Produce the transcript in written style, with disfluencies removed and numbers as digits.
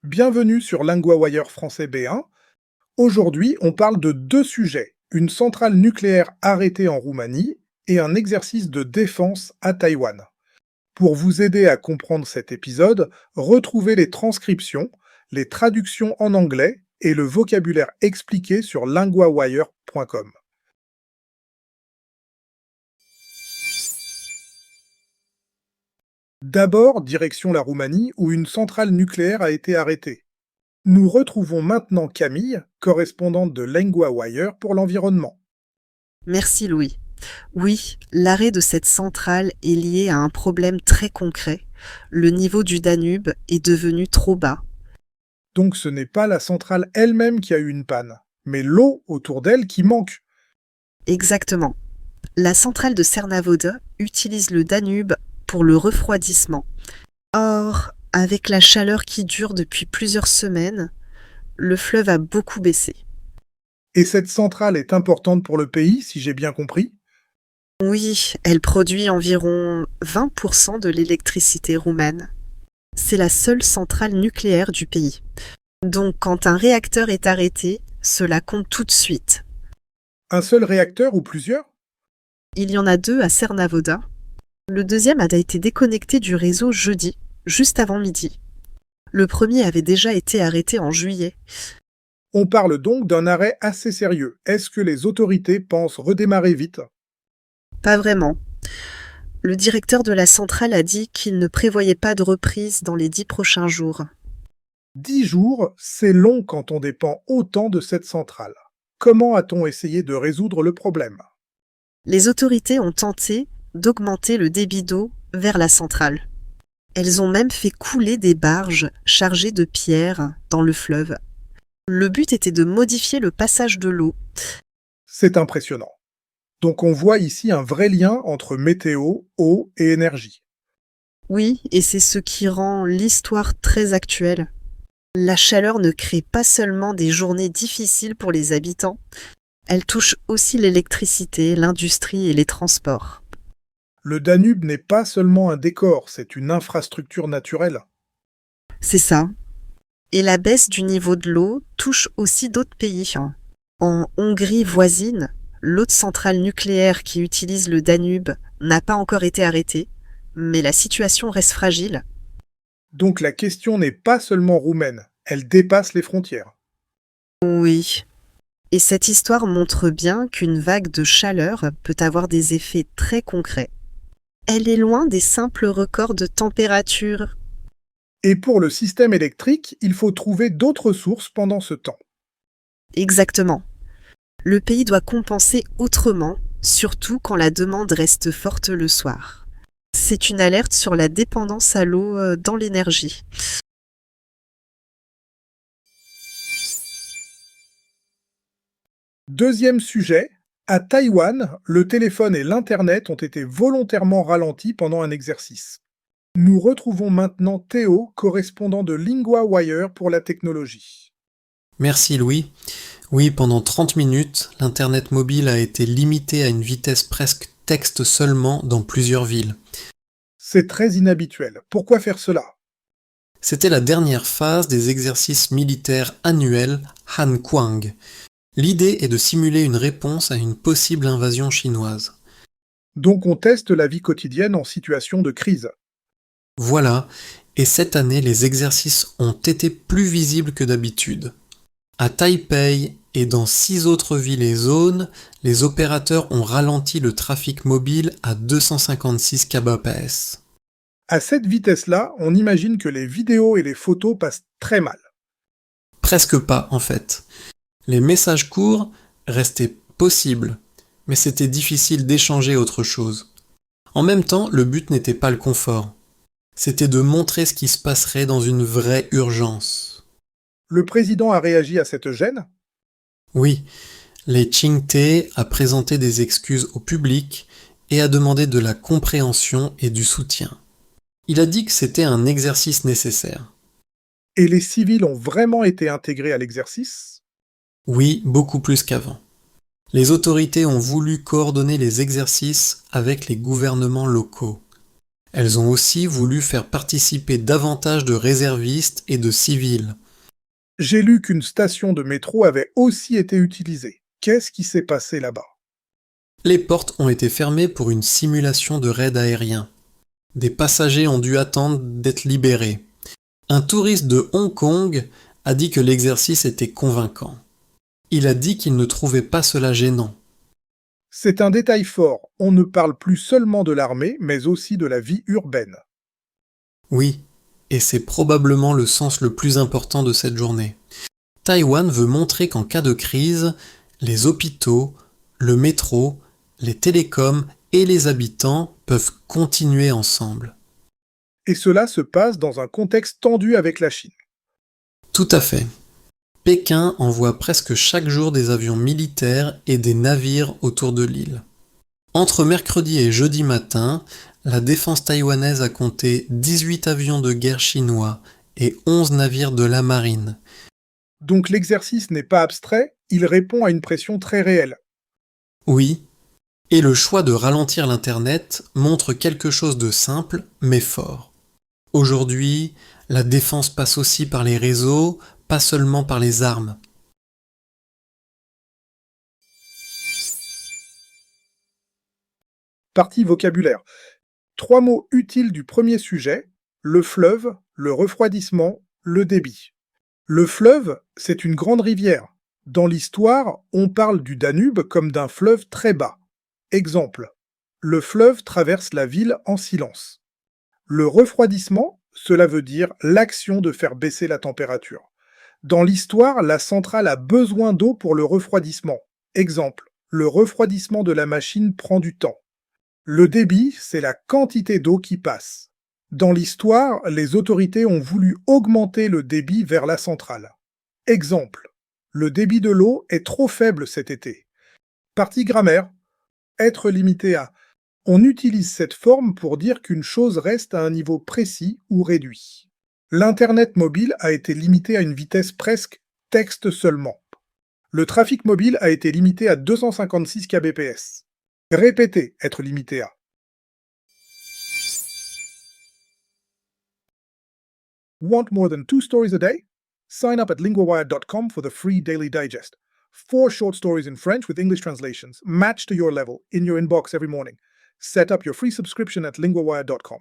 Bienvenue sur LinguaWire français B1. Aujourd'hui, on parle de deux sujets, une centrale nucléaire arrêtée en Roumanie et un exercice de défense à Taïwan. Pour vous aider à comprendre cet épisode, retrouvez les transcriptions, les traductions en anglais et le vocabulaire expliqué sur linguawire.com. D'abord, direction la Roumanie où une centrale nucléaire a été arrêtée. Nous retrouvons maintenant Camille, correspondante de LinguaWire pour l'environnement. Merci Louis. Oui, l'arrêt de cette centrale est lié à un problème très concret. Le niveau du Danube est devenu trop bas. Donc ce n'est pas la centrale elle-même qui a eu une panne, mais l'eau autour d'elle qui manque. Exactement. La centrale de Cernavoda utilise le Danube pour le refroidissement. Or, avec la chaleur qui dure depuis plusieurs semaines, le fleuve a beaucoup baissé. Et cette centrale est importante pour le pays, si j'ai bien compris. Oui, elle produit environ 20% de l'électricité roumaine. C'est la seule centrale nucléaire du pays. Donc quand un réacteur est arrêté, cela compte tout de suite. Un seul réacteur ou plusieurs? Il y en a 2 à Cernavoda. Le deuxième a été déconnecté du réseau jeudi, juste avant midi. Le premier avait déjà été arrêté en juillet. On parle donc d'un arrêt assez sérieux. Est-ce que les autorités pensent redémarrer vite? Pas vraiment. Le directeur de la centrale a dit qu'il ne prévoyait pas de reprise dans les 10 prochains jours. 10 jours, c'est long quand on dépend autant de cette centrale. Comment a-t-on essayé de résoudre le problème? Les autorités ont tenté d'augmenter le débit d'eau vers la centrale. Elles ont même fait couler des barges chargées de pierres dans le fleuve. Le but était de modifier le passage de l'eau. C'est impressionnant. Donc on voit ici un vrai lien entre météo, eau et énergie. Oui, et c'est ce qui rend l'histoire très actuelle. La chaleur ne crée pas seulement des journées difficiles pour les habitants, elle touche aussi l'électricité, l'industrie et les transports. Le Danube n'est pas seulement un décor, c'est une infrastructure naturelle. C'est ça. Et la baisse du niveau de l'eau touche aussi d'autres pays. En Hongrie voisine, l'autre centrale nucléaire qui utilise le Danube n'a pas encore été arrêtée, mais la situation reste fragile. Donc la question n'est pas seulement roumaine, elle dépasse les frontières. Oui. Et cette histoire montre bien qu'une vague de chaleur peut avoir des effets très concrets. Elle est loin des simples records de température. Et pour le système électrique, il faut trouver d'autres sources pendant ce temps. Exactement. Le pays doit compenser autrement, surtout quand la demande reste forte le soir. C'est une alerte sur la dépendance à l'eau dans l'énergie. Deuxième sujet, à Taïwan, le téléphone et l'Internet ont été volontairement ralentis pendant un exercice. Nous retrouvons maintenant Théo, correspondant de LinguaWire pour la technologie. Merci Louis. Oui, pendant 30 minutes, l'Internet mobile a été limité à une vitesse presque texte seulement dans plusieurs villes. C'est très inhabituel. Pourquoi faire cela? C'était la dernière phase des exercices militaires annuels Han Kuang. L'idée est de simuler une réponse à une possible invasion chinoise. Donc on teste la vie quotidienne en situation de crise. Voilà, et cette année les exercices ont été plus visibles que d'habitude. À Taipei et dans 6 autres villes et zones, les opérateurs ont ralenti le trafic mobile à 256 kbps. À cette vitesse-là, on imagine que les vidéos et les photos passent très mal. Presque pas en fait. Les messages courts restaient possibles, mais c'était difficile d'échanger autre chose. En même temps, le but n'était pas le confort. C'était de montrer ce qui se passerait dans une vraie urgence. Le président a réagi à cette gêne? Oui, les Qingté a présenté des excuses au public et a demandé de la compréhension et du soutien. Il a dit que c'était un exercice nécessaire. Et les civils ont vraiment été intégrés à l'exercice? Oui, beaucoup plus qu'avant. Les autorités ont voulu coordonner les exercices avec les gouvernements locaux. Elles ont aussi voulu faire participer davantage de réservistes et de civils. J'ai lu qu'une station de métro avait aussi été utilisée. Qu'est-ce qui s'est passé là-bas? Les portes ont été fermées pour une simulation de raid aérien. Des passagers ont dû attendre d'être libérés. Un touriste de Hong Kong a dit que l'exercice était convaincant. Il a dit qu'il ne trouvait pas cela gênant. C'est un détail fort. On ne parle plus seulement de l'armée, mais aussi de la vie urbaine. Oui, et c'est probablement le sens le plus important de cette journée. Taïwan veut montrer qu'en cas de crise, les hôpitaux, le métro, les télécoms et les habitants peuvent continuer ensemble. Et cela se passe dans un contexte tendu avec la Chine. Tout à fait. Pékin envoie presque chaque jour des avions militaires et des navires autour de l'île. Entre mercredi et jeudi matin, la défense taïwanaise a compté 18 avions de guerre chinois et 11 navires de la marine. Donc l'exercice n'est pas abstrait, il répond à une pression très réelle. Oui, et le choix de ralentir l'Internet montre quelque chose de simple mais fort. Aujourd'hui, la défense passe aussi par les réseaux, pas seulement par les armes. Partie vocabulaire. 3 mots utiles du premier sujet, le fleuve, le refroidissement, le débit. Le fleuve, c'est une grande rivière. Dans l'histoire, on parle du Danube comme d'un fleuve très bas. Exemple, le fleuve traverse la ville en silence. Le refroidissement, cela veut dire l'action de faire baisser la température. Dans l'histoire, la centrale a besoin d'eau pour le refroidissement. Exemple, le refroidissement de la machine prend du temps. Le débit, c'est la quantité d'eau qui passe. Dans l'histoire, les autorités ont voulu augmenter le débit vers la centrale. Exemple, le débit de l'eau est trop faible cet été. Partie grammaire, être limité à. On utilise cette forme pour dire qu'une chose reste à un niveau précis ou réduit. L'Internet mobile a été limité à une vitesse presque texte seulement. Le trafic mobile a été limité à 256 kbps. Répétez, être limité à. Want more than 2 stories a day? Sign up at linguawire.com for the free daily digest. 4 short stories in French with English translations, matched to your level, in your inbox every morning. Set up your free subscription at linguawire.com.